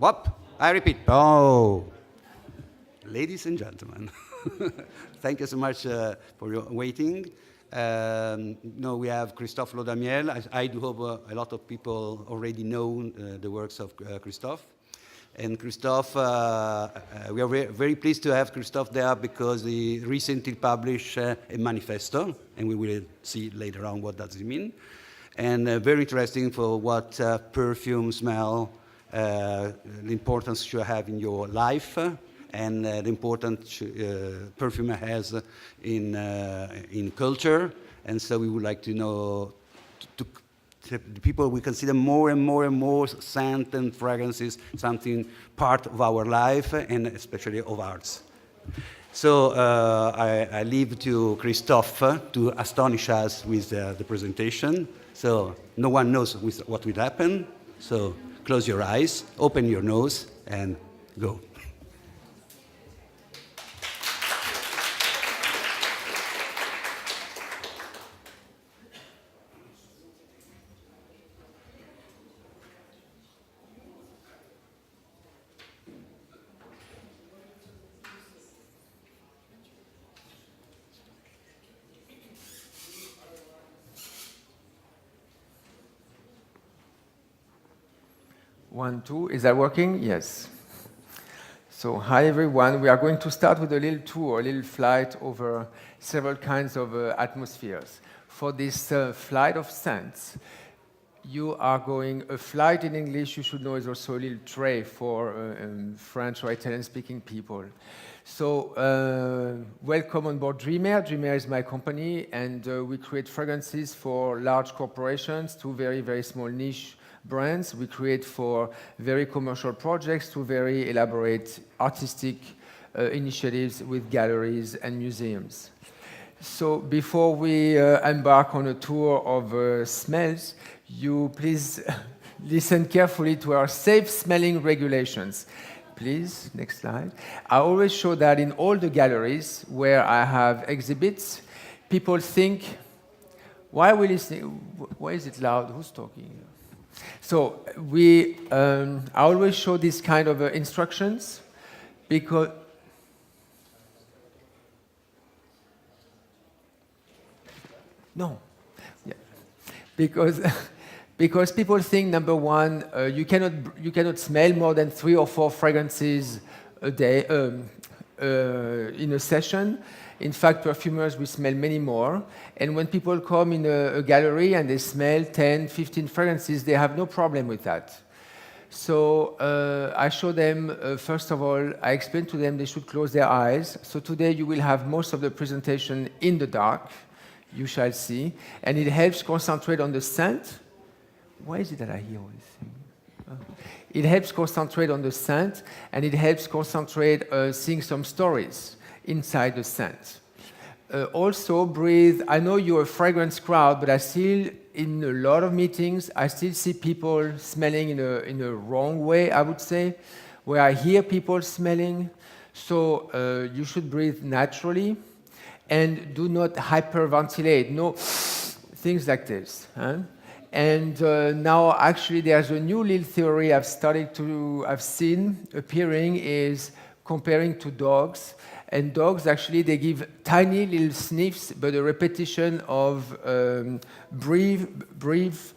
What? I repeat. Oh, ladies and gentlemen, thank you so much for your waiting. No, we have Christophe Laudamiel. I do hope a lot of people already know the works of Christophe. And Christophe, we are very pleased to have Christophe there because he recently published a manifesto, and we will see later on what does it mean. And very interesting for what perfume smell, the importance should have in your life, and the importance perfume has in culture. And so we would like to know, the people we consider more and more scent and fragrances something part of our life and especially of arts. So I leave to Christophe to astonish us with the presentation. So no one knows what will happen. So close your eyes, open your nose, and go. One, two, is that working? Yes. So hi everyone, we are going to start with a little tour, a little flight over several kinds of atmospheres. For this flight of scents, you are going, a flight in English you should know is also a little tray for French or Italian speaking people. So welcome on board Dreamer. Dreamer is my company, and we create fragrances for large corporations to very small niche brands. We create for very commercial projects to very elaborate artistic initiatives with galleries and museums. So before we embark on a tour of smells, you please listen carefully to our safe smelling regulations. Please, next slide. I always show that in all the galleries where I have exhibits, people think, why are we listening? Why is it loud? Who's talking? So I always show this kind of instructions because because people think, number one, you cannot smell more than 3 or 4 fragrances a day in a session. In fact, perfumers, we smell many more. And when people come in a gallery and they smell 10, 15 fragrances, they have no problem with that. So I show them, first of all, I explain to them they should close their eyes. So today you will have most of the presentation in the dark, you shall see. And it helps concentrate on the scent. Why is it that I hear all this thing? It helps concentrate on the scent, and it helps concentrate seeing some stories inside the scent. Also breathe. I know you're a fragrance crowd, but I still, in a lot of meetings, I still see people smelling in a wrong way, I would say, where I hear people smelling. So you should breathe naturally and do not hyperventilate. No, things like this. Huh? And now actually there's a new little theory I've seen appearing is comparing to dogs. And dogs, actually, they give tiny little sniffs, but a repetition of brief,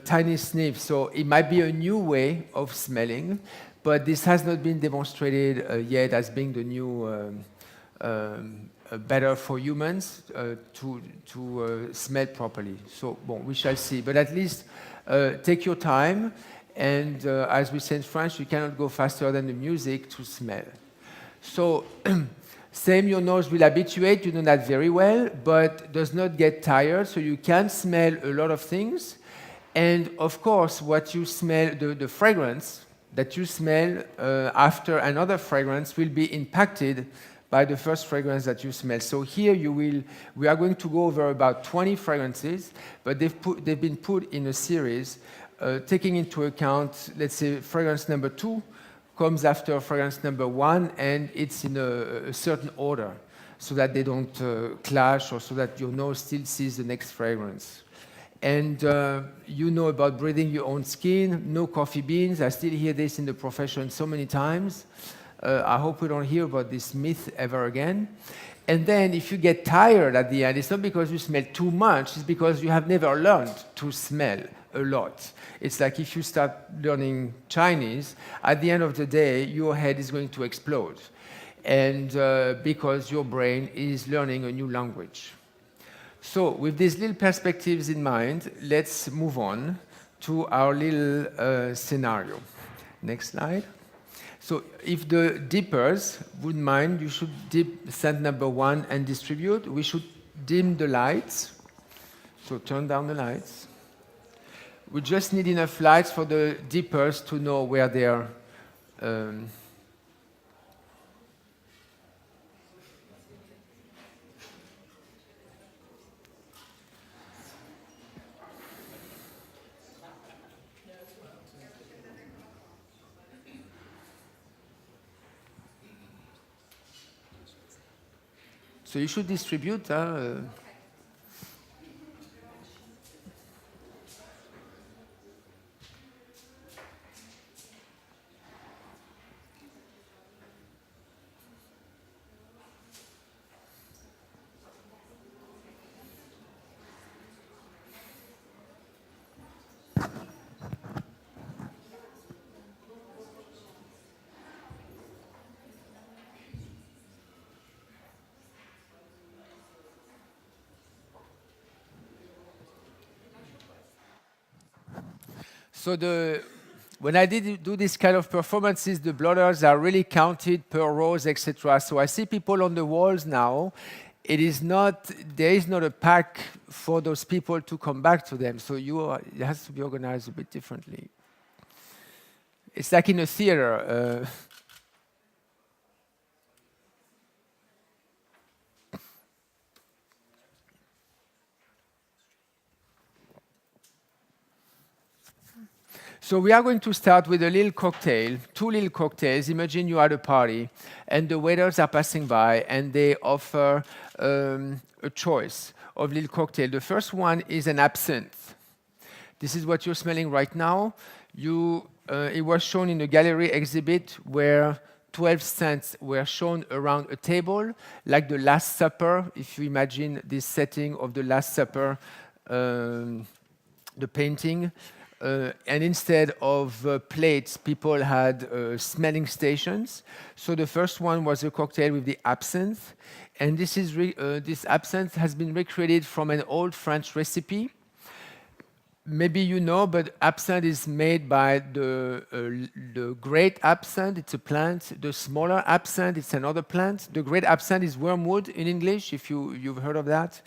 tiny sniffs. So it might be a new way of smelling, but this has not been demonstrated yet as being the new better for humans to smell properly. So, bon, we shall see. But at least take your time, and as we say in French, you cannot go faster than the music to smell. So, same, your nose will habituate, you know that very well, but does not get tired, so you can smell a lot of things. And of course, what you smell, the fragrance that you smell after another fragrance will be impacted by the first fragrance that you smell. So here we are going to go over about 20 fragrances, but they've been put in a series, taking into account, let's say, fragrance number 2, comes after fragrance number 1, and it's in a certain order so that they don't clash, or so that your nose still sees the next fragrance. And you know about breathing your own skin, no coffee beans. I still hear this in the profession so many times. I hope we don't hear about this myth ever again. And then if you get tired at the end, it's not because you smell too much, it's because you have never learned to smell a lot. It's like if you start learning Chinese, at the end of the day, your head is going to explode. And because your brain is learning a new language. So with these little perspectives in mind, let's move on to our little scenario. Next slide. So if the dippers wouldn't mind, you should dip scent number 1 and distribute. We should dim the lights. So turn down the lights. We just need enough lights for the dippers to know where they are. So you should distribute. So when I do this kind of performances, the blotters are really counted per rows, etc. So I see people on the walls now. There is not a pack for those people to come back to them. So it has to be organized a bit differently. It's like in a theater. So we are going to start with a little cocktail, 2 little cocktails. Imagine you are at a party, and the waiters are passing by, and they offer a choice of little cocktail. The first one is an absinthe. This is what you're smelling right now. It was shown in a gallery exhibit where 12 scents were shown around a table, like the Last Supper. If you imagine this setting of the Last Supper, the painting. And instead of plates, people had smelling stations. So the first one was a cocktail with the absinthe. And this absinthe has been recreated from an old French recipe. Maybe you know, but absinthe is made by the great absinthe. It's a plant. The smaller absinthe, it's another plant. The great absinthe is wormwood in English, if you've heard of that.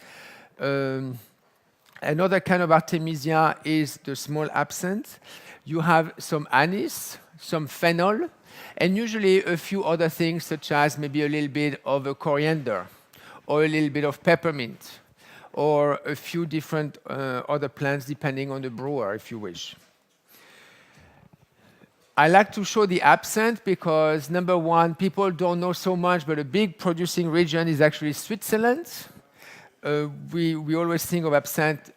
Another kind of artemisia is the small absinthe. You have some anise, some fennel, and usually a few other things, such as maybe a little bit of a coriander, or a little bit of peppermint, or a few different other plants, depending on the brewer, if you wish. I like to show the absinthe because, number one, people don't know so much, but a big producing region is actually Switzerland. We always think of absinthe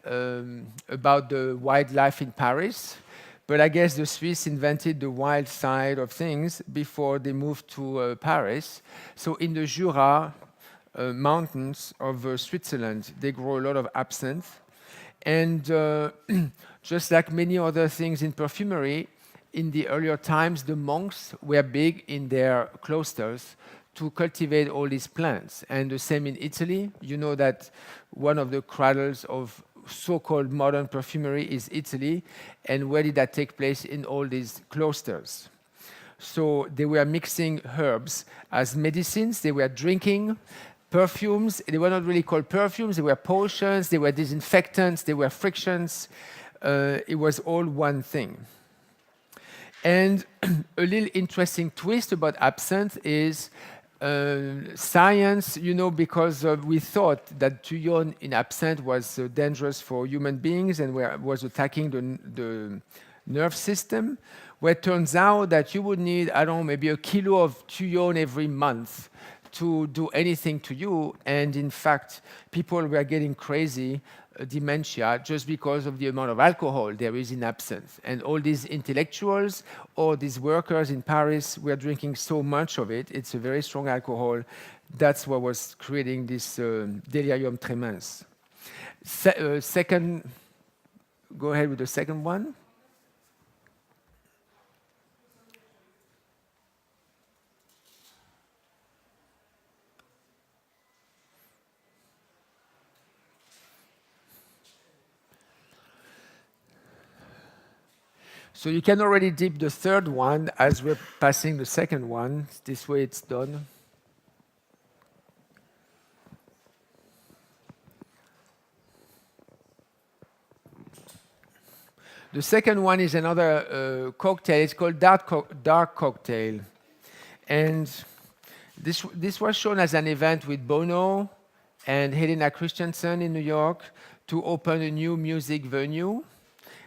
about the wildlife in Paris, but I guess the Swiss invented the wild side of things before they moved to Paris. So in the Jura mountains of Switzerland, they grow a lot of absinthe. And just like many other things in perfumery, in the earlier times, the monks were big in their cloisters to cultivate all these plants. And the same in Italy. You know that one of the cradles of so-called modern perfumery is Italy. And where did that take place? In all these cloisters. So they were mixing herbs as medicines. They were drinking perfumes. They were not really called perfumes. They were potions. They were disinfectants. They were frictions. It was all one thing. And a little interesting twist about absinthe is science, because we thought that Thuyon in absinthe was dangerous for human beings and was attacking the nerve system, where it turns out that you would need, maybe a kilo of Thuyon every month to do anything to you. And in fact, people were getting crazy dementia just because of the amount of alcohol there is in absinthe. And all these intellectuals or these workers in Paris were drinking so much of it. It's a very strong alcohol. That's what was creating this delirium tremens. Second, go ahead with the second one. So you can already dip the third one as we're passing the second one. This way it's done. The second one is another cocktail. It's called dark cocktail. And this was shown as an event with Bono and Helena Christensen in New York to open a new music venue.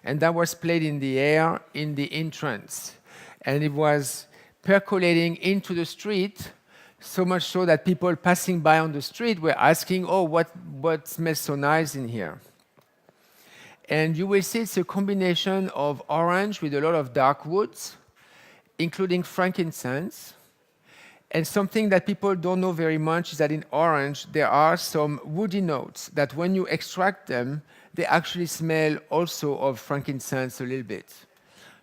And that was played in the air in the entrance. And it was percolating into the street, so much so that people passing by on the street were asking, oh, what smells so nice in here? And you will see it's a combination of orange with a lot of dark woods, including frankincense. And something that people don't know very much is that in orange, there are some woody notes that when you extract them, they actually smell also of frankincense a little bit.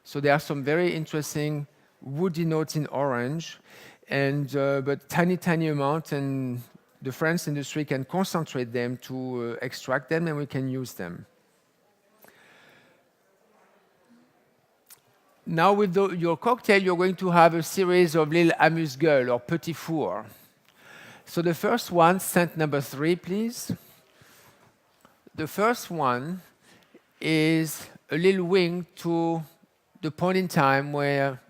So there are some very interesting woody notes in orange, and but tiny amount, and the French industry can concentrate them to extract them, and we can use them. Now with your cocktail, you're going to have a series of little amuse-gueules or petit fours. So the first one, scent number 3, please. The first one is a little wink to the point in time where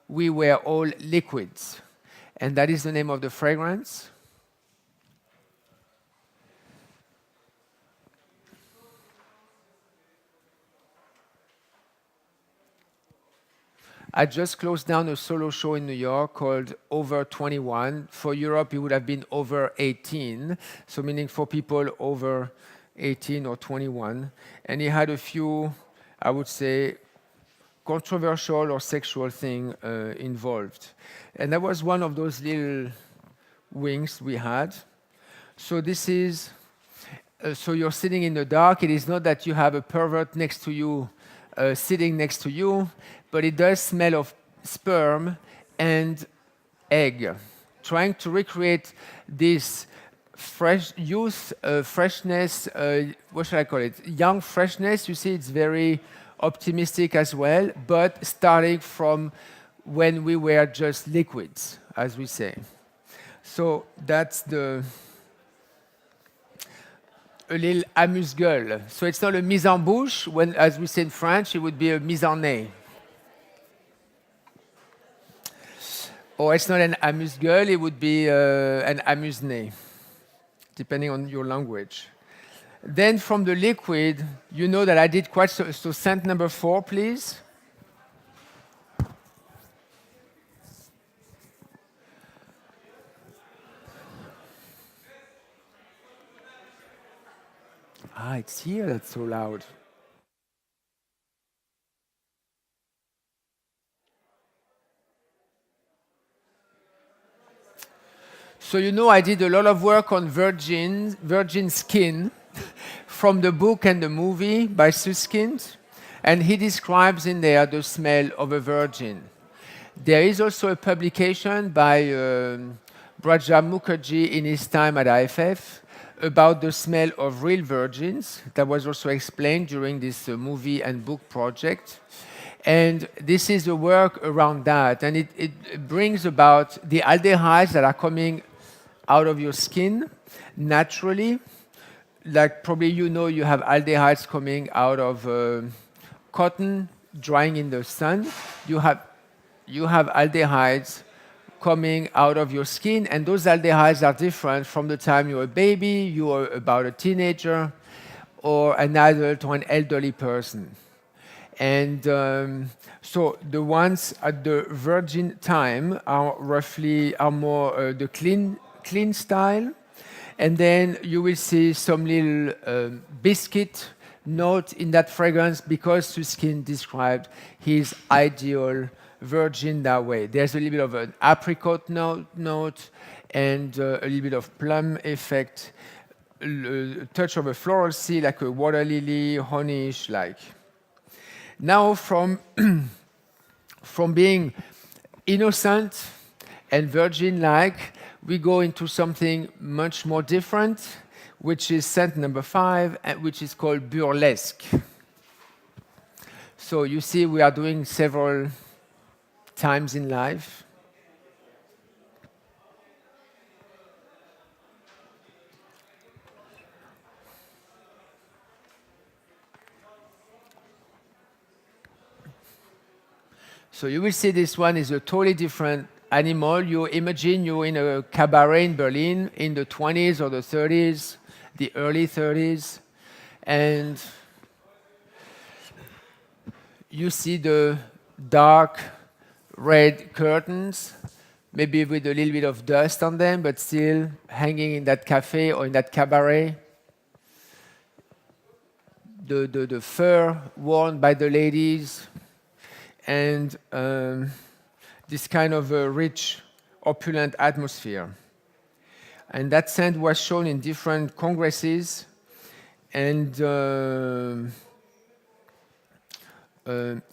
we were all liquids. And that is the name of the fragrance. I just closed down a solo show in New York called Over 21. For Europe, it would have been over 18, so meaning for people over 18 or 21. And he had a few, I would say, controversial or sexual thing involved. And that was one of those little wings we had. So this is, so you're sitting in the dark. It is not that you have a pervert next to you, sitting next to you, but it does smell of sperm and egg, trying to recreate this fresh youth, freshness, what should I call it? Young freshness. You see, it's very optimistic as well, but starting from when we were just liquids, as we say. So that's a little amuse-gueule. So it's not a mise en bouche, when, as we say in French, it would be a mise en nez. Or it's not an amuse-gueule, it would be an amuse-nez, depending on your language. Then from the liquid, you know that I did quite so scent number 4, please. Ah, it's here, that's so loud. So you know I did a lot of work on virgin skin from the book and the movie by Suskind, and he describes in there the smell of a virgin. There is also a publication by Braja Mukherjee in his time at IFF about the smell of real virgins. That was also explained during this movie and book project. And this is a work around that, and it brings about the aldehydes that are coming out of your skin naturally. Like probably you know you have aldehydes coming out of cotton drying in the sun. You have aldehydes coming out of your skin, and those aldehydes are different from the time you're a baby, you are about a teenager, or an adult or an elderly person. And so the ones at the virgin time are more the clean style, And then you will see some little biscuit note in that fragrance because Susskind described his ideal virgin that way. There's a little bit of an apricot note and a little bit of plum effect, a touch of a floral sea like a water lily, honeyish like. Now from being innocent and virgin-like, we go into something much more different, which is scent number 5, which is called burlesque. So you see we are doing several times in life. So you will see this one is a totally different animal. You imagine you're in a cabaret in Berlin in the 20s or the 30s, the early 30s, and you see the dark red curtains, maybe with a little bit of dust on them, but still hanging in that cafe or in that cabaret. The fur worn by the ladies, and this kind of a rich, opulent atmosphere. And that scent was shown in different congresses, and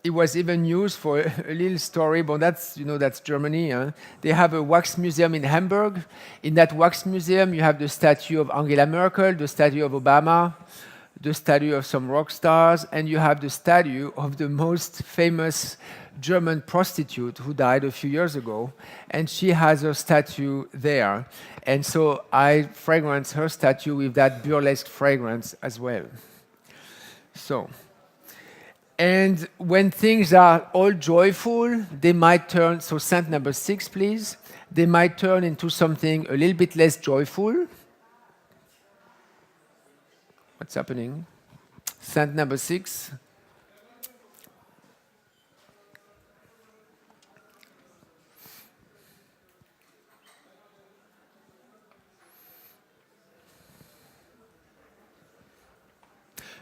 it was even used for a little story, but that's, that's Germany. Huh? They have a wax museum in Hamburg. In that wax museum, you have the statue of Angela Merkel, the statue of Obama, the statue of some rock stars, and you have the statue of the most famous German prostitute who died a few years ago, and she has her statue there. And so I fragrance her statue with that burlesque fragrance as well. So, and when things are all joyful, they might turn, so scent number 6, please, they might turn into something a little bit less joyful. What's happening? Scent number 6.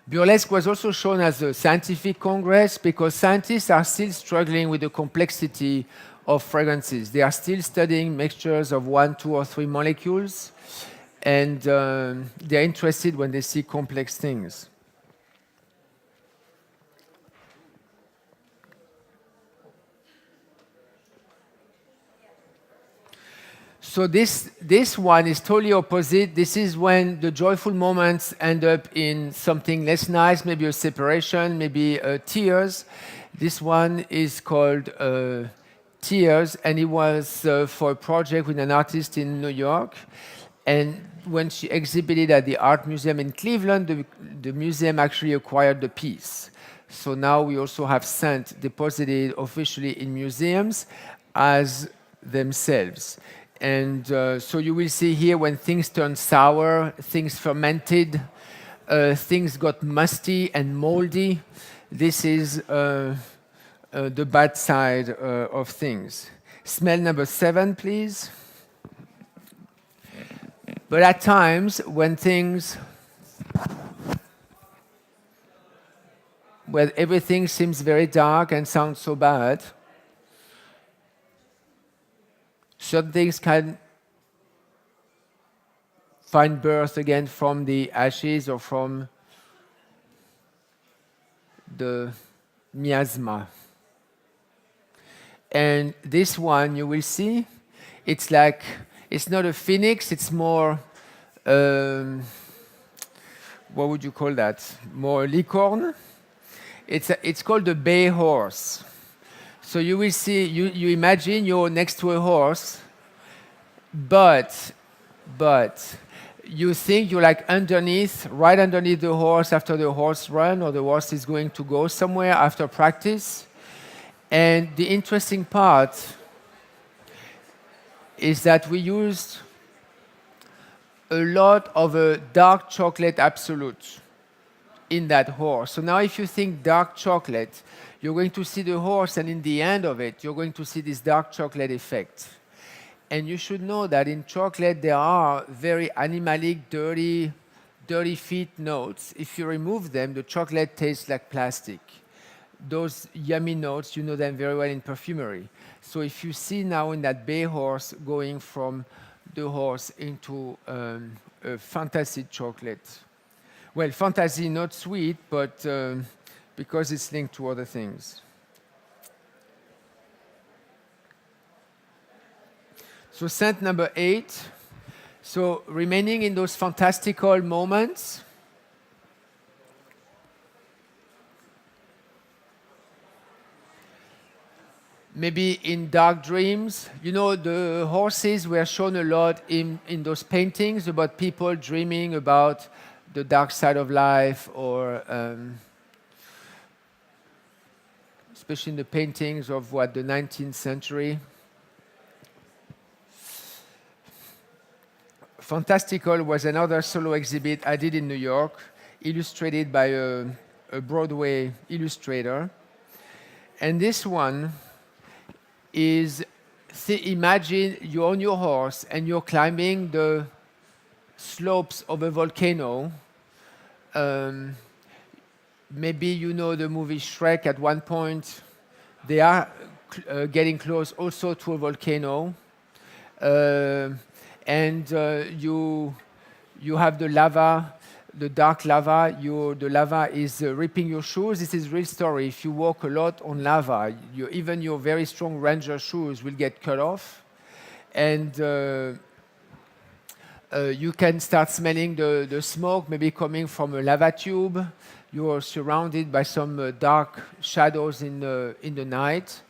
Burlesque was also shown as a scientific congress because scientists are still struggling with the complexity of fragrances. They are still studying mixtures of 1, 2, or 3 molecules, and they're interested when they see complex things. So this one is totally opposite. This is when the joyful moments end up in something less nice, maybe a separation, maybe tears. This one is called Tears, and it was for a project with an artist in New York. And when she exhibited at the Art Museum in Cleveland, the museum actually acquired the piece. So now we also have scent deposited officially in museums as themselves. And so you will see here when things turn sour, things fermented, things got musty and moldy. This is the bad side of things. Smell number 7, please. But at times, when everything seems very dark and sounds so bad, certain things can find birth again from the ashes or from the miasma. And this one, you will see, it's like, it's not a phoenix, it's more, what would you call that? More licorne. It's called the bay horse. So you will see, you imagine you're next to a horse, but you think you're like right underneath the horse after the horse run, or the horse is going to go somewhere after practice. And the interesting part is that we used a lot of a dark chocolate absolute in that horse. So now if you think dark chocolate, you're going to see the horse, and in the end of it, you're going to see this dark chocolate effect. And you should know that in chocolate there are very animalic, dirty feet notes. If you remove them, the chocolate tastes like plastic. Those yummy notes, you know them very well in perfumery. So if you see now in that bay horse going from the horse into a fantasy chocolate. Well, fantasy, not sweet, but because it's linked to other things. So scent number 8. So remaining in those fantastical moments. Maybe in dark dreams. You know, the horses were shown a lot in those paintings about people dreaming about the dark side of life, or especially in the paintings of the 19th century. Fantastical was another solo exhibit I did in New York, illustrated by a Broadway illustrator. And this one is, imagine you're on your horse and you're climbing the slopes of a volcano. Maybe you know the movie Shrek. At one point, they are getting close also to a volcano. And you have the lava, the dark lava. The lava is ripping your shoes. This is real story. If you walk a lot on lava, even your very strong Ranger shoes will get cut off. And you can start smelling the smoke, maybe coming from a lava tube. You are surrounded by some dark shadows in the night.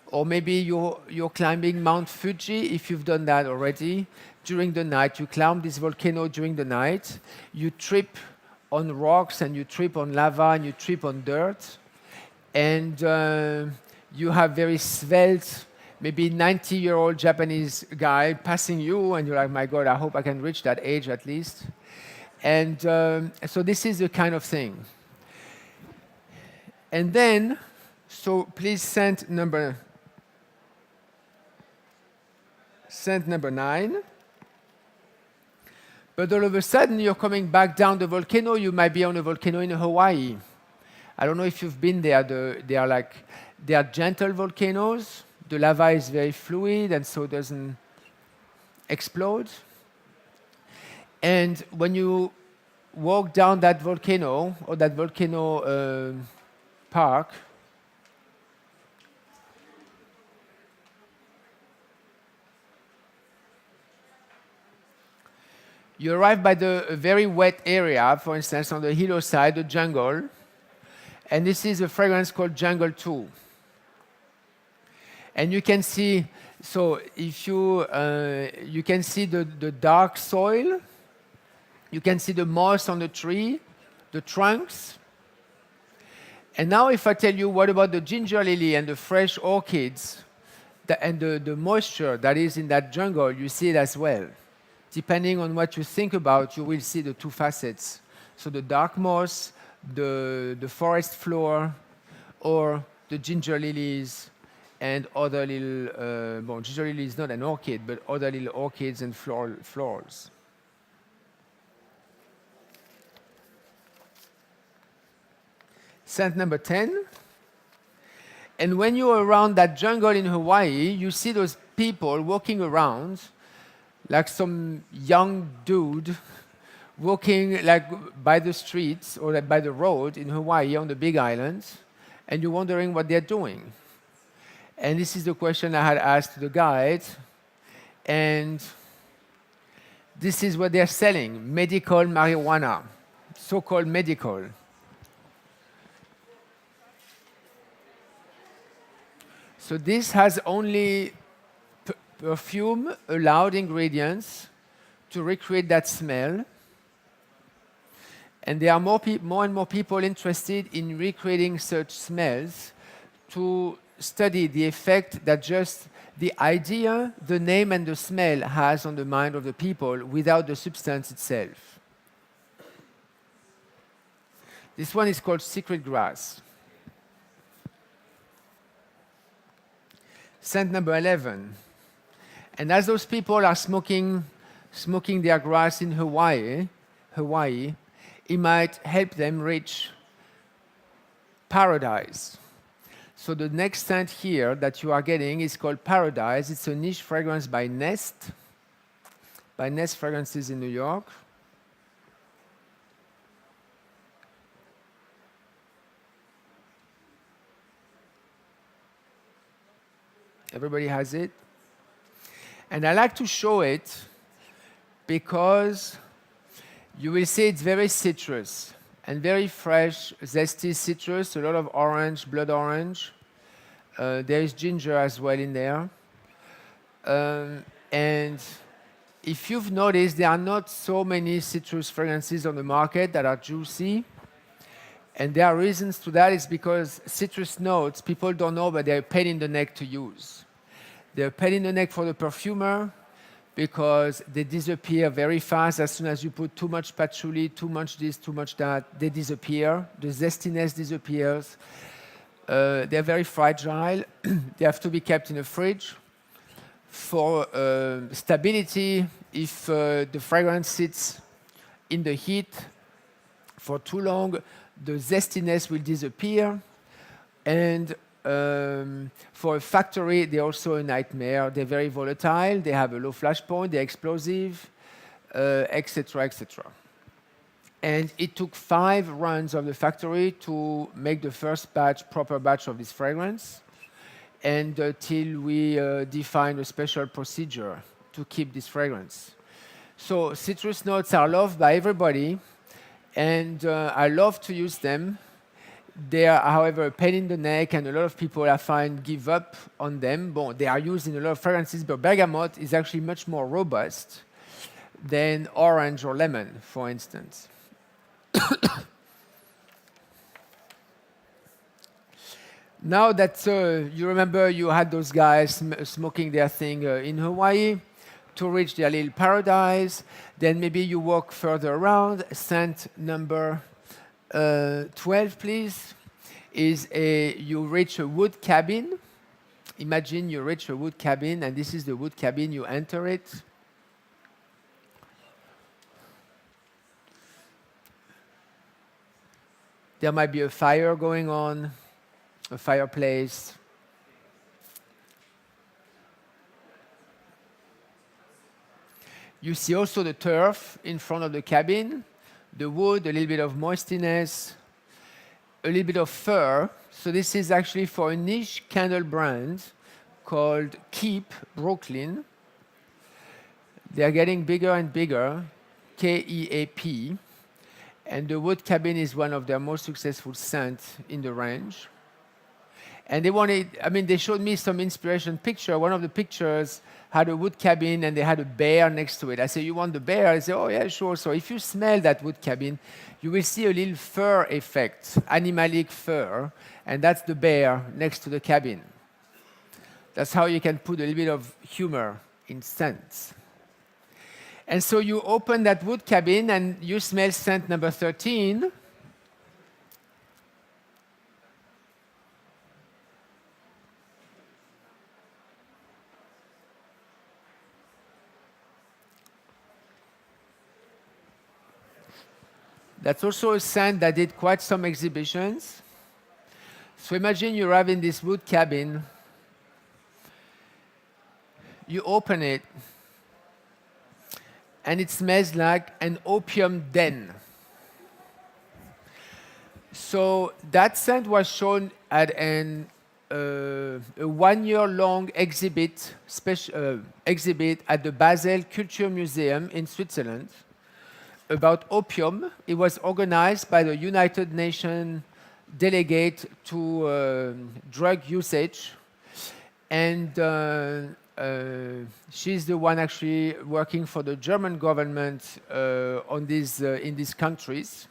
Or maybe you're climbing Mount Fuji, if you've done that already. During the night, you climb this volcano during the night. You trip on rocks, and you trip on lava, and you trip on dirt. And you have very svelte, maybe 90-year-old Japanese guy passing you, and you're like, my God, I hope I can reach that age at least. And so this is the kind of thing. And then, so please scent number 9. But all of a sudden, you're coming back down the volcano. You might be on a volcano in Hawaii. I don't know if you've been there. They are gentle volcanoes. The lava is very fluid, and so it doesn't explode. And when you walk down that volcano, or that volcano park, you arrive by the very wet area, for instance, on the hillside, the jungle, and this is a fragrance called Jungle 2. And you can see, so if you can see the dark soil, you can see the moss on the tree, the trunks. And now if I tell you, what about the ginger lily and the fresh orchids, and the moisture that is in that jungle, you see it as well. Depending on what you think about, you will see the two facets. So the dark moss, the forest floor, or the ginger lilies and other little, ginger lily is not an orchid, but other little orchids and florals. Scent number 10. And when you're around that jungle in Hawaii, you see those people walking around, like some young dude walking like by the streets or like by the road in Hawaii on the Big Island, and you're wondering what they're doing. And this is the question I had asked the guide, and this is what they're selling: medical marijuana, so-called medical. So this has only perfume allowed ingredients to recreate that smell. And there are more and more people interested in recreating such smells to study the effect that just the idea, the name, and the smell has on the mind of the people without the substance itself. This one is called Secret Grass. Scent number 11. And as those people are smoking their grass in Hawaii, it might help them reach paradise. So the next scent here that you are getting is called Paradise. It's a niche fragrance by Nest Fragrances in New York. Everybody has it. And I like to show it because you will see it's very citrus and very fresh, zesty citrus, a lot of orange, blood orange. There is ginger as well in there. And if you've noticed, there are not so many citrus fragrances on the market that are juicy. And there are reasons to that. It's because citrus notes, people don't know, but they're a pain in the neck to use. They're a pain in the neck for the perfumer because they disappear very fast. As soon as you put too much patchouli, too much this, too much that, they disappear. The zestiness disappears. They're very fragile. They have to be kept in a fridge. For stability, if the fragrance sits in the heat for too long, the zestiness will disappear. And for a factory, they're also a nightmare. They're very volatile. They have a low flash point. They're explosive, etc., etc. And it took 5 runs of the factory to make the first proper batch of this fragrance, and till we defined a special procedure to keep this fragrance. So citrus notes are loved by everybody, and I love to use them. They are, however, a pain in the neck, and a lot of people, I find, give up on them. Bon, they are used in a lot of fragrances, but bergamot is actually much more robust than orange or lemon, for instance. Now that you remember you had those guys smoking their thing in Hawaii to reach their little paradise, then maybe you walk further around. Scent number 12, please, is you reach a wood cabin. Imagine you reach a wood cabin, and this is the wood cabin. You enter it. There might be a fire going on, a fireplace. You see also the turf in front of the cabin, the wood, a little bit of moistiness, a little bit of fur. So this is actually for a niche candle brand called Keep Brooklyn. They are getting bigger and bigger, KEAP. And the wood cabin is one of their most successful scents in the range. And they showed me some inspiration picture. One of the pictures had a wood cabin and they had a bear next to it. I said, you want the bear? I said, oh yeah, sure. So if you smell that wood cabin, you will see a little fur effect, animalic fur, and that's the bear next to the cabin. That's how you can put a little bit of humor in scents. And so you open that wood cabin and you smell scent number 13. That's also a scent that did quite some exhibitions. So imagine you arrive in this wood cabin, you open it, and it smells like an opium den. So that scent was shown at a 1-year-long exhibit at the Basel Culture Museum in Switzerland about opium. It was organized by the United Nations delegate to drug usage, and she's the one actually working for the German government on these in these countries.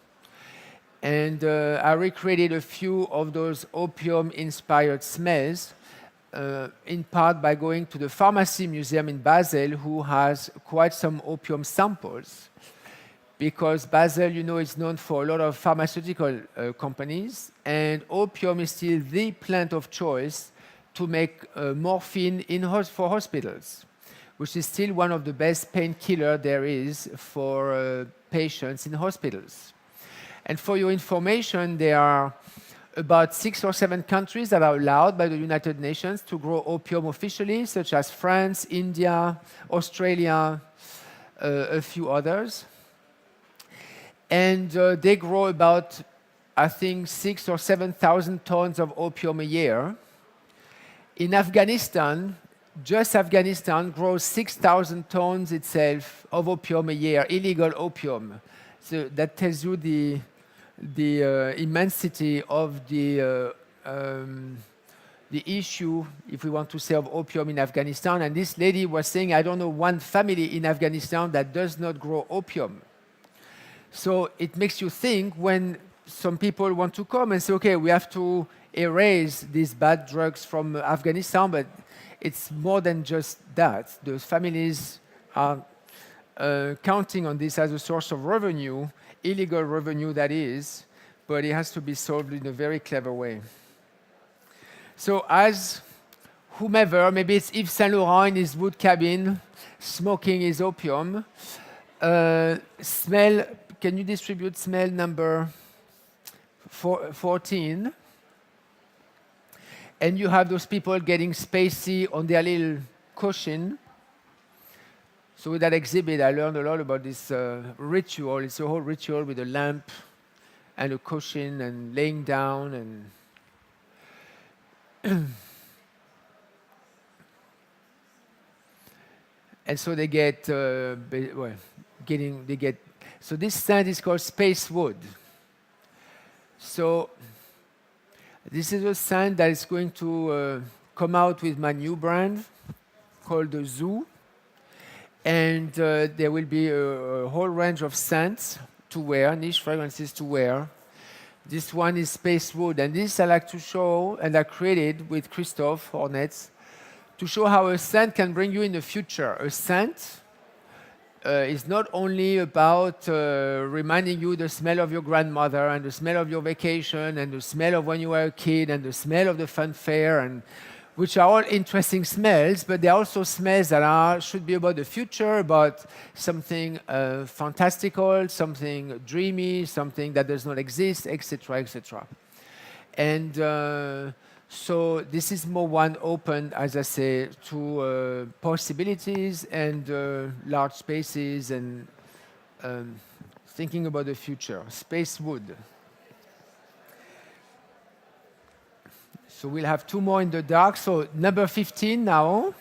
And I recreated a few of those opium-inspired smells, in part by going to the Pharmacy Museum in Basel, who has quite some opium samples. Because Basel, is known for a lot of pharmaceutical companies, and opium is still the plant of choice to make morphine for hospitals, which is still one of the best painkiller there is for patients in hospitals. And for your information, there are about 6 or 7 countries that are allowed by the United Nations to grow opium officially, such as France, India, Australia, a few others. And they grow about, I think, 6,000 or 7,000 tons of opium a year. In Afghanistan, just Afghanistan grows 6,000 tons itself of opium a year, illegal opium. So that tells you the immensity of the issue, if we want to say, of opium in Afghanistan. And this lady was saying, I don't know one family in Afghanistan that does not grow opium. So it makes you think when some people want to come and say, okay, we have to erase these bad drugs from Afghanistan, but it's more than just that. Those families are counting on this as a source of revenue, illegal revenue that is, but it has to be solved in a very clever way. So as whomever, maybe it's Yves Saint Laurent in his wood cabin, smoking his opium, smell, can you distribute smell number 14? And you have those people getting spacey on their little cushion. So with that exhibit, I learned a lot about this ritual. It's a whole ritual with a lamp and a cushion and laying down and and so they get so this scent is called space wood. So this is a scent that is going to come out with my new brand called the Zoo. And there will be a whole range of scents to wear, niche fragrances to wear. This one is Space Wood. And this I like to show, and I created with Christophe Hornets, to show how a scent can bring you in the future. A scent is not only about reminding you the smell of your grandmother and the smell of your vacation and the smell of when you were a kid and the smell of the fun fair, and which are all interesting smells, but they are also smells that should be about the future, about something fantastical, something dreamy, something that does not exist, etc., etc. And so this is more one open, as I say, to possibilities and large spaces and thinking about the future. Space wood. So we'll have 2 more in the dark. So number 15 now.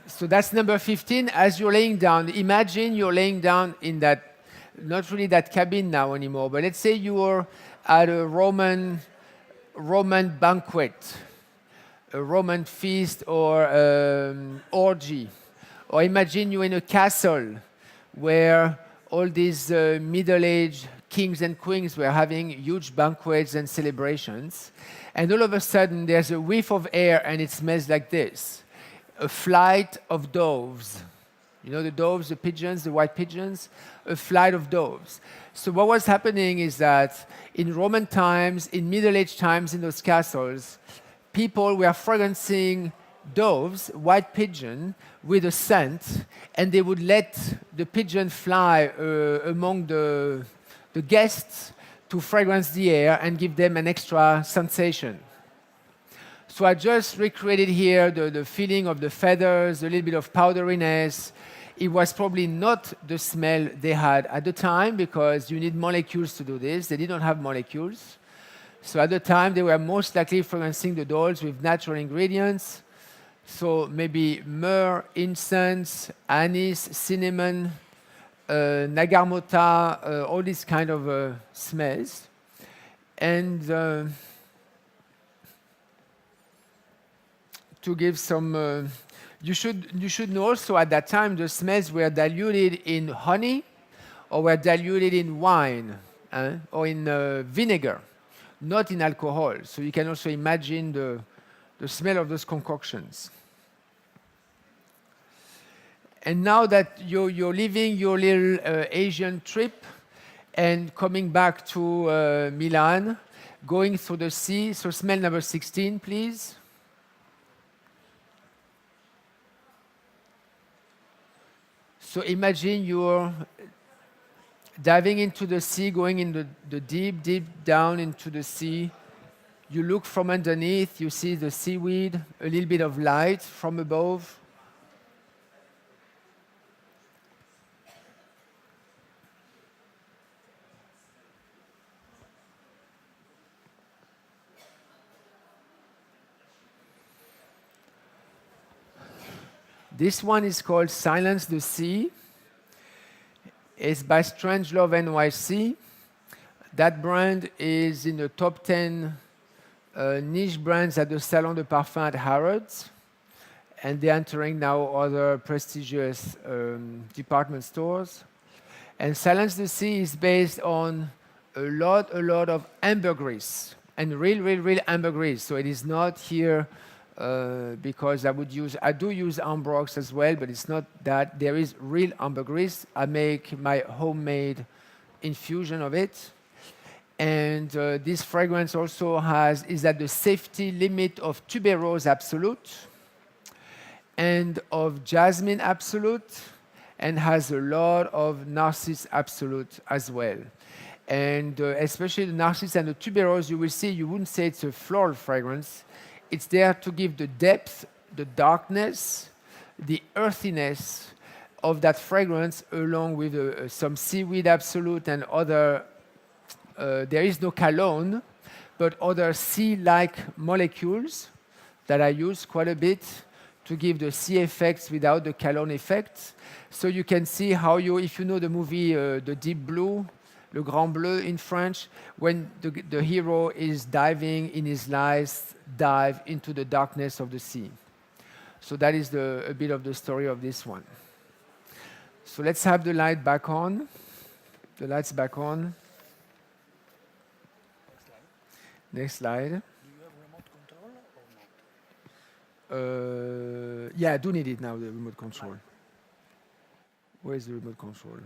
So that's number 15. As you're laying down, imagine you're laying down in that, not really that cabin now anymore, but let's say you are at a Roman banquet, a Roman feast or orgy. Or imagine you're in a castle where all these middle-aged kings and queens were having huge banquets and celebrations. And all of a sudden, there's a whiff of air and it smells like this. A flight of doves. You know the doves, the pigeons, the white pigeons? A flight of doves. So what was happening is that in Roman times, in Middle Age times, in those castles, people were fragrancing doves, white pigeon, with a scent, and they would let the pigeon fly among the guests to fragrance the air and give them an extra sensation. So I just recreated here the feeling of the feathers, a little bit of powderiness. It was probably not the smell they had at the time because you need molecules to do this. They didn't have molecules. So at the time, they were most likely fragrancing the dolls with natural ingredients. So maybe myrrh, incense, anise, cinnamon, nagarmota, all these kind of smells. And to give some, you should know also at that time the smells were diluted in honey or were diluted in wine or in vinegar, not in alcohol. So you can also imagine the smell of those concoctions. And now that you're leaving your little Asian trip and coming back to Milan, going through the sea, so smell number 16, please. So imagine you're diving into the sea, going in the deep, deep down into the sea. You look from underneath, you see the seaweed, a little bit of light from above. This one is called Silence the Sea. It's by Strangelove NYC. That brand is in the top 10 niche brands at the Salon de Parfum at Harrods. And they're entering now other prestigious department stores. And Silence the Sea is based on a lot of ambergris, and real ambergris. So it is not here because I do use Ambrox as well, but it's not that. There is real ambergris. I make my homemade infusion of it. And this fragrance also is at the safety limit of Tuberose Absolute and of Jasmine Absolute, and has a lot of Narcisse Absolute as well. And especially the Narcisse and the Tuberose, you will see, you wouldn't say it's a floral fragrance. It's there to give the depth, the darkness, the earthiness of that fragrance, along with some Seaweed Absolute and other, there is no cologne, but other sea-like molecules that I use quite a bit to give the sea effects without the cologne effect. So you can see how if you know the movie The Deep Blue, Le Grand Bleu in French, when the hero is diving in his last dive into the darkness of the sea. So that is a bit of the story of this one. So let's have the light back on. The light's back on. Next slide. Do you have remote control or not? Yeah, I do need it now, the remote control. Where is the remote control?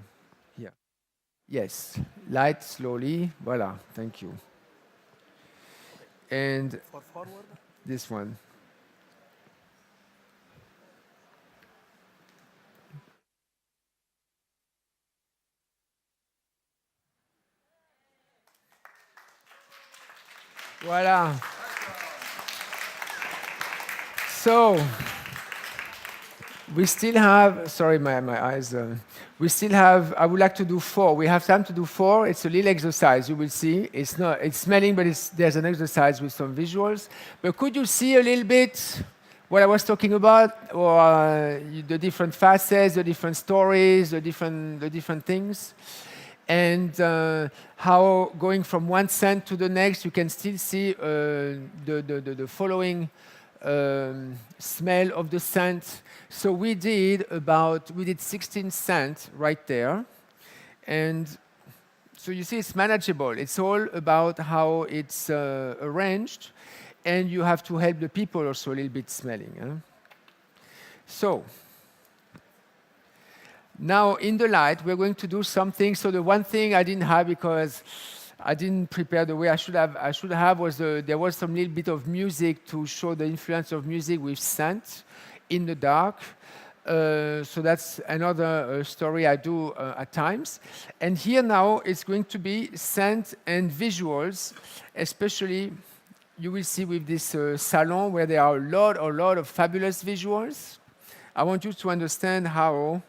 Here. Yes. Light slowly. Voila. Thank you. And For forward? this one. Voila. So, we still have, sorry, my eyes. We still have, I would like to do 4. We have time to do 4. It's a little exercise, you will see. It's smelling, but there's an exercise with some visuals. But could you see a little bit what I was talking about? Or the different facets, the different stories, the different things? And how going from one scent to the next, you can still see the following smell of the scent. So we did 16 scents right there. And so you see it's manageable. It's all about how it's arranged. And you have to help the people also a little bit smelling. Huh? So now in the light, we're going to do something. So the one thing I didn't have because I didn't prepare the way I should have was there was some little bit of music to show the influence of music with scent in the dark. So that's another story I do at times. And here now it's going to be scent and visuals, especially you will see with this salon where there are a lot of fabulous visuals. I want you to understand how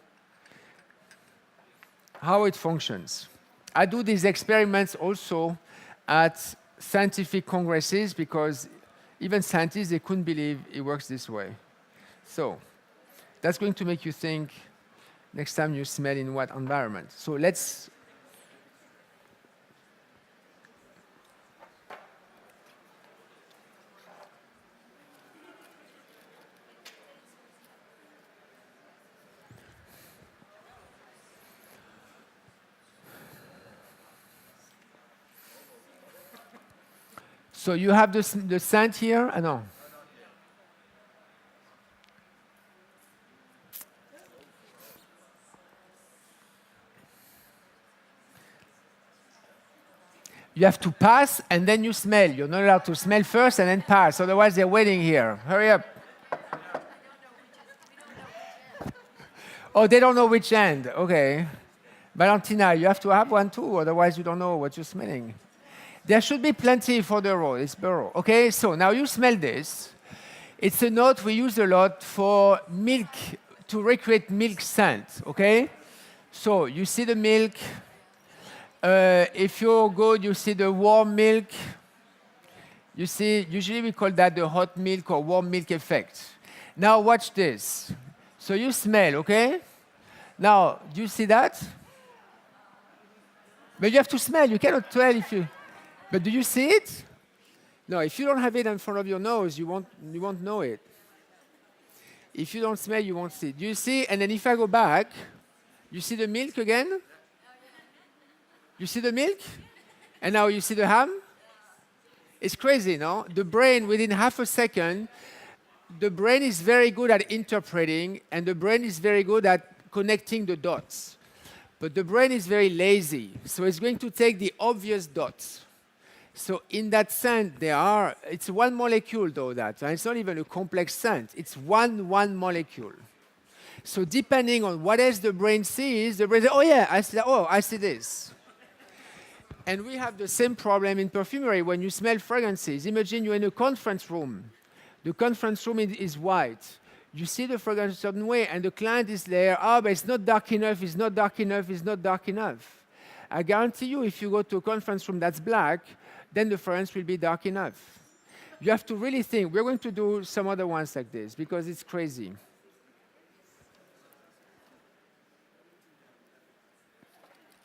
it functions. I do these experiments also at scientific congresses because even scientists, they couldn't believe it works this way. So that's going to make you think next time you smell in what environment. So let's So you have the scent here? No. You have to pass and then you smell. You're not allowed to smell first and then pass. Otherwise, they're waiting here. Hurry up. Oh, they don't know which end. Okay. Valentina, you have to have one too. Otherwise, you don't know what you're smelling. There should be plenty for the row. It's burrow. Okay, so now you smell this. It's a note we use a lot for milk, to recreate milk scent. Okay? So you see the milk. If you're good, you see the warm milk. You see, usually we call that the hot milk or warm milk effect. Now watch this. So you smell, okay? Now, do you see that? But you have to smell. You cannot tell if you... But do you see it? No, if you don't have it in front of your nose, you won't know it. If you don't smell, you won't see it. Do you see? And then if I go back, you see the milk again? You see the milk? And now you see the ham? It's crazy, no? The brain, within half a second, the brain is very good at interpreting, and the brain is very good at connecting the dots. But the brain is very lazy, so it's going to take the obvious dots. So in that scent, it's one molecule though, that. And it's not even a complex scent. It's one molecule. So depending on what else the brain sees, the brain says, oh yeah, I see this. And we have the same problem in perfumery when you smell fragrances. Imagine you're in a conference room. The conference room is white. You see the fragrance a certain way, and the client is there, but it's not dark enough, it's not dark enough, it's not dark enough. I guarantee you, if you go to a conference room that's black, then the fragrance will be dark enough. You have to really think. We're going to do some other ones like this, because it's crazy.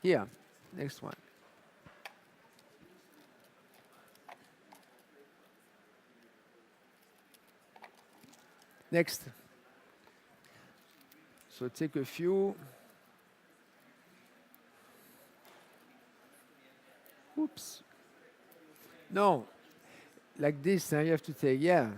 Here, next one. Next. So take a few. Oops. No, like this, now you have to take, yeah.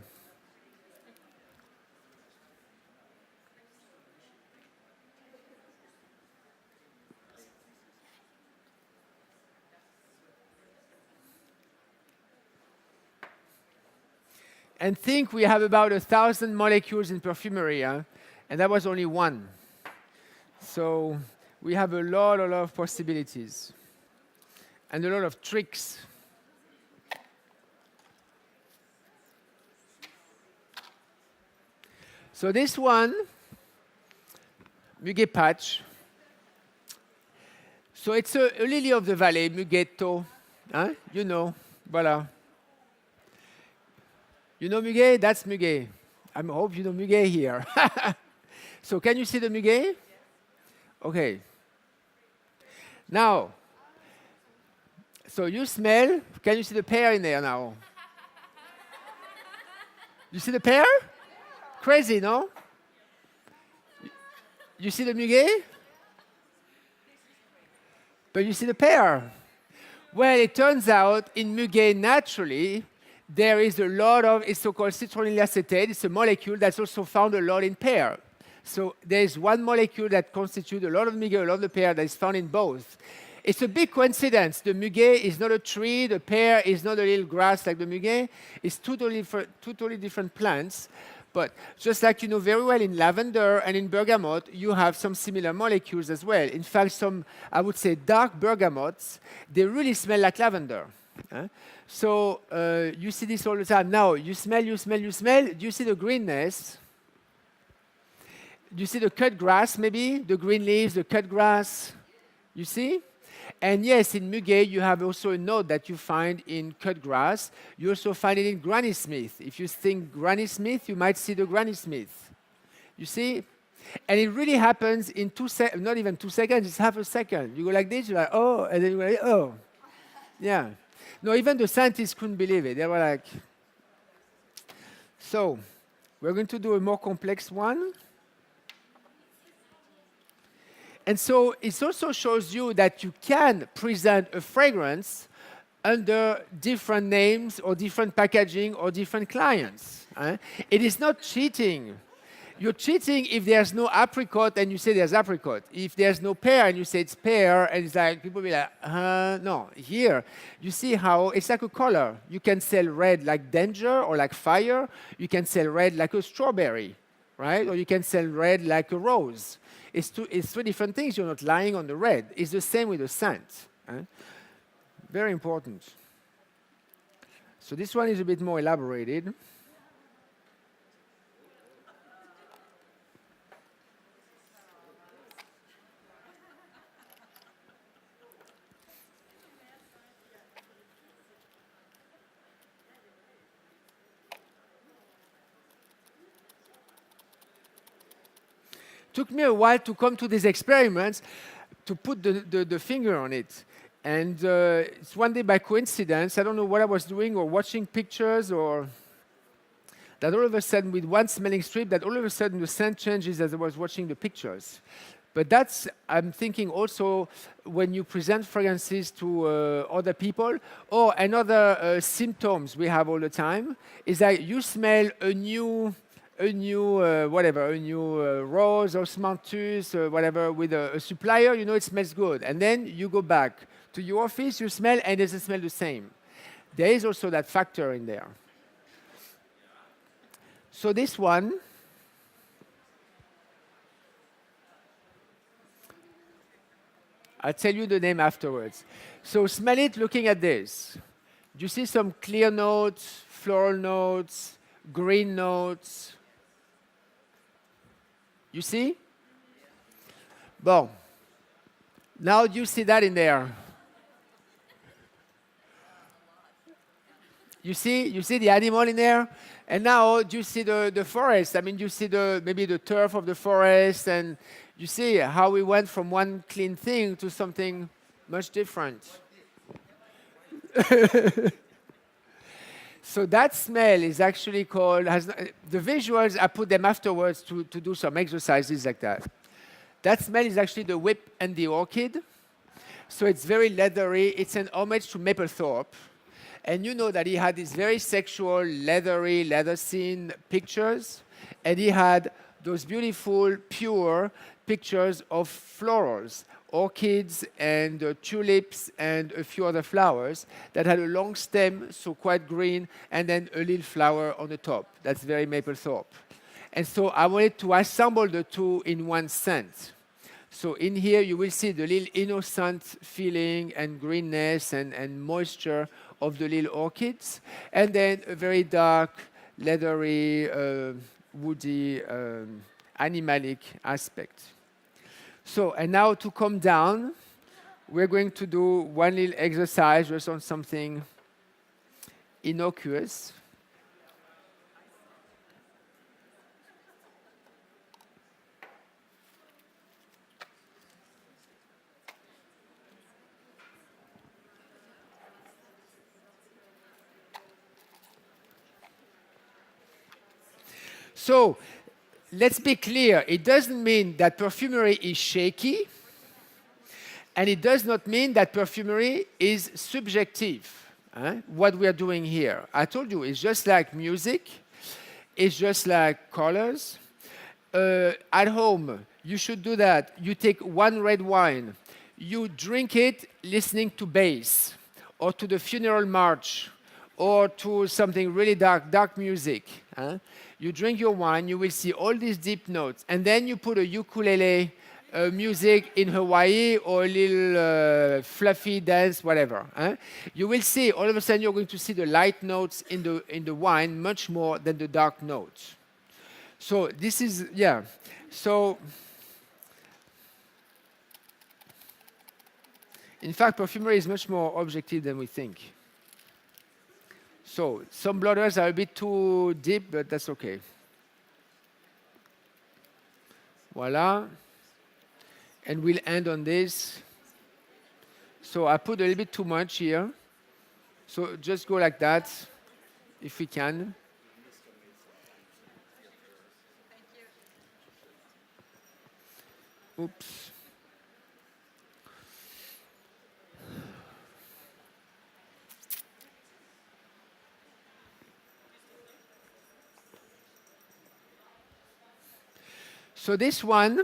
And think we have about 1,000 molecules in perfumery, and that was only one. So we have a lot of possibilities and a lot of tricks. So this one, Muguet patch. So it's a lily of the valley, Muguetto. Hein? You know, voilà. You know Muguet? That's Muguet. I hope you know Muguet here. So can you see the Muguet? Okay. Now, so you smell. Can you see the pear in there now? You see the pear? Crazy, no? You see the Muguet? But you see the pear. Well, it turns out in Muguet naturally, there is a lot of, it's so-called citronelyl acetate. It's a molecule that's also found a lot in pear. So there is one molecule that constitutes a lot of Muguet, a lot of the pear that is found in both. It's a big coincidence. The Muguet is not a tree. The pear is not a little grass like the Muguet. It's two totally different plants. But just like you know very well in lavender and in bergamot, you have some similar molecules as well. In fact, some, I would say, dark bergamots, they really smell like lavender. So you see this all the time. Now, you smell. Do you see the greenness? Do you see the cut grass, maybe? The green leaves, the cut grass. You see? And yes, in Muguet, you have also a note that you find in cut grass. You also find it in Granny Smith. If you think Granny Smith, you might see the Granny Smith. You see? And it really happens in not even 2 seconds, it's half a second. You go like this, you're like, oh, and then you go like, oh. Yeah. No, even the scientists couldn't believe it. They were like... So, we're going to do a more complex one. And so it also shows you that you can present a fragrance under different names or different packaging or different clients. It is not cheating. You're cheating if there's no apricot and you say there's apricot. If there's no pear and you say it's pear, and it's like, people be like, no. Here, you see how it's like a color. You can sell red like danger or like fire. You can sell red like a strawberry, right? Or you can sell red like a rose. It's three different things. You're not lying on the red. It's the same with the scent. Very important. So this one is a bit more elaborated. Took me a while to come to these experiments, to put the finger on it. And it's one day by coincidence, I don't know what I was doing or watching pictures or that all of a sudden with one smelling strip, that all of a sudden the scent changes as I was watching the pictures. But that's, I'm thinking also when you present fragrances to other people, or another symptoms we have all the time, is that you smell a new rose or osmanthus or whatever with a supplier, you know it smells good. And then you go back to your office, you smell, and it doesn't smell the same. There is also that factor in there. So this one, I'll tell you the name afterwards. So smell it looking at this. Do you see some clear notes, floral notes, green notes? You see? Bon. Now do you see that in there? You see the animal in there? And now do you see the forest? I mean, you see maybe the turf of the forest, and you see how we went from one clean thing to something much different. So that smell is actually called, the visuals, I put them afterwards to do some exercises like that. That smell is actually the whip and the orchid. So it's very leathery. It's an homage to Mapplethorpe. And you know that he had these very sexual, leathery, leather scene pictures. And he had those beautiful, pure pictures of florals, orchids and tulips and a few other flowers that had a long stem, so quite green, and then a little flower on the top. That's very Mapplethorpe. And so I wanted to assemble the two in one scent. So in here you will see the little innocent feeling and greenness and moisture of the little orchids, and then a very dark, leathery, woody, animalic aspect. So, and now to come down, we're going to do one little exercise just on something innocuous. So, let's be clear, it doesn't mean that perfumery is shaky, and it does not mean that perfumery is subjective, what we are doing here. I told you, it's just like music, it's just like colors. At home, you should do that. You take one red wine, you drink it listening to bass, or to the funeral march, or to something really dark music. You drink your wine, you will see all these deep notes, and then you put a ukulele music in Hawaii or a little fluffy dance, whatever. You will see, all of a sudden you're going to see the light notes in the wine much more than the dark notes. So this is, yeah. So, in fact, perfumery is much more objective than we think. So, some blotters are a bit too deep, but that's okay. Voila. And we'll end on this. So I put a little bit too much here. So just go like that, if we can. Oops. So this one,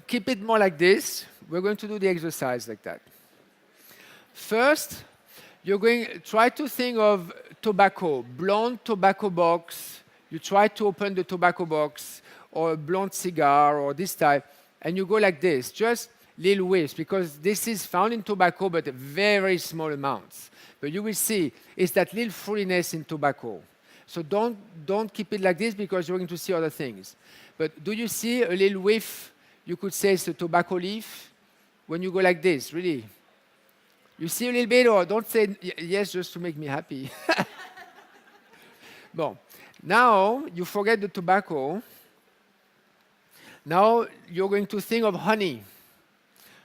keep it more like this. We're going to do the exercise like that. First, you're going to try to think of tobacco, blonde tobacco box. You try to open the tobacco box or a blonde cigar or this type, and you go like this, just little whiffs, because this is found in tobacco, but very small amounts. But you will see it's that little fruitiness in tobacco. So don't keep it like this because you're going to see other things. But do you see a little whiff? You could say it's a tobacco leaf when you go like this, really. You see a little bit, or don't say yes just to make me happy. Bon. Now you forget the tobacco. Now you're going to think of honey.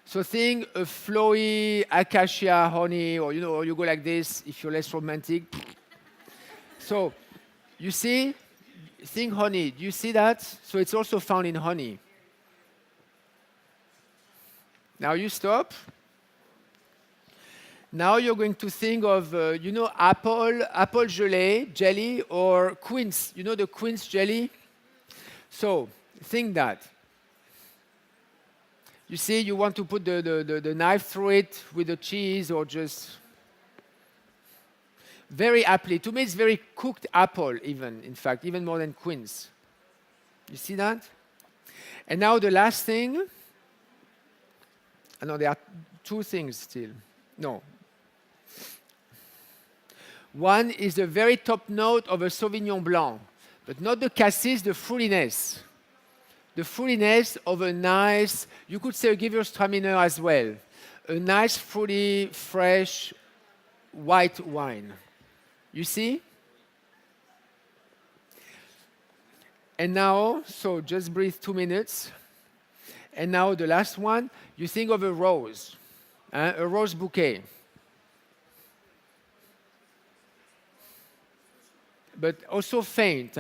So think a flowy acacia honey, or you go like this if you're less romantic. So you see, think honey. Do you see that? So it's also found in honey. Now you stop. Now you're going to think of, apple jelly, or quince. You know the quince jelly? So think that. You see, you want to put the knife through it with the cheese, or just very aptly. To me, it's very cooked apple, even, in fact, even more than quince. You see that? And now the last thing. No, there are two things still. No. One is the very top note of a Sauvignon Blanc, but not the cassis, the fruitiness. The fruitiness of a nice, you could say a Gewürztraminer as well, a nice, fruity, fresh, white wine. You see? And now, so just breathe 2 minutes. And now the last one, you think of a rose bouquet. But also faint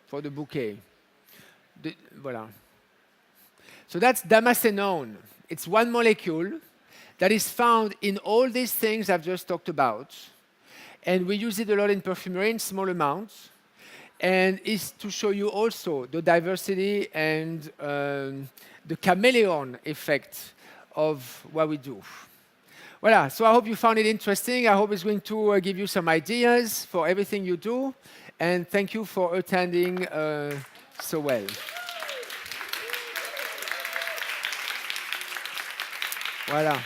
for the bouquet. Voilà. So that's damascenone. It's one molecule that is found in all these things I've just talked about. And we use it a lot in perfumery in small amounts. And it's to show you also the diversity and the chameleon effect of what we do. Voilà, so I hope you found it interesting. I hope it's going to give you some ideas for everything you do. And thank you for attending so well. Voilà.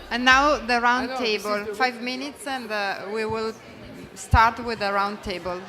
And now the round I know, table. 5 minutes, and we will start with the round table.